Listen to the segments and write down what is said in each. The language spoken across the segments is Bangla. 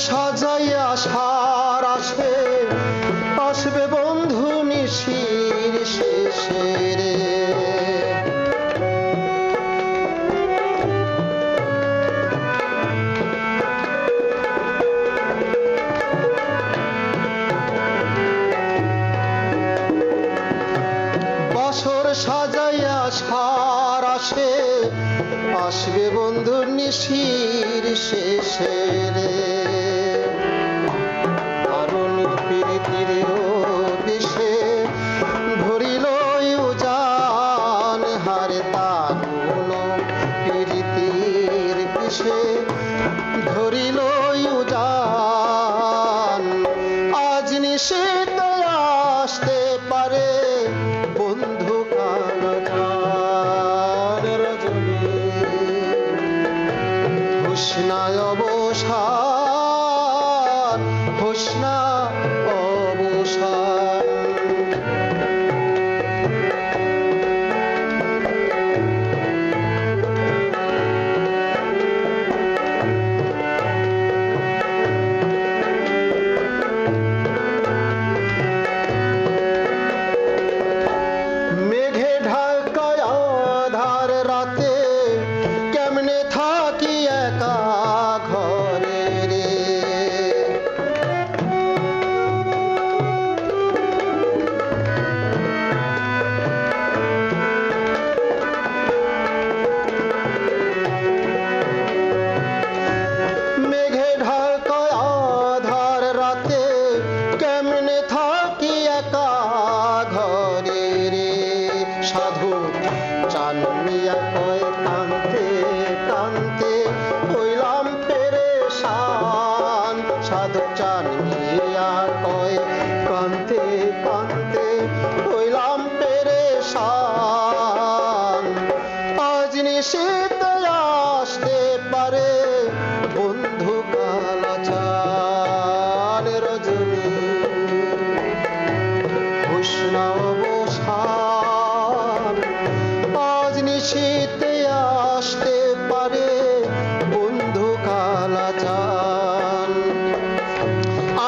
সাজাইয়া সার আসে আসবে বন্ধু নিশির শেষে রে। বছর সাজাইয়া সার আসে আসবে বন্ধু নিশির শেষে রে। দারুণ প্রীতির বিষে ধরিল উজান হারে, দারুণ প্রীতির বিষে ধরিল উজান। আজ নিশীথ আসতে পারে বন্ধু কানার রজনী, হোসনা অবসান হোসনা অবসান। মেঘে ঢাকায় আধার রাতে কেমনে থাকি একা ঘরে রে। মেঘে ঢাকায় আধার রাতে কেমনে থাকি একা ঘরে রে। সাধু চান মিয়া কয় কান্তে কান্তে হইলাম পেরেশান। সাধু চান মিয়া কয় কান্তে কান্তে হইলাম পেরেশান। আজ নিশীথ আসতে পারে বন্ধু কালাচান রজনী, হোসনা অবসান। আজ নিশীথ আসতে পারে বন্ধু কালাচান।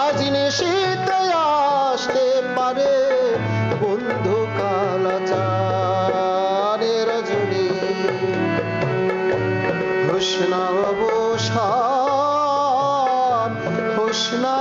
আজ নিশীথ আসতে পারে বন্ধু কালাচান রজনী, হোসনা অবসান হোসনা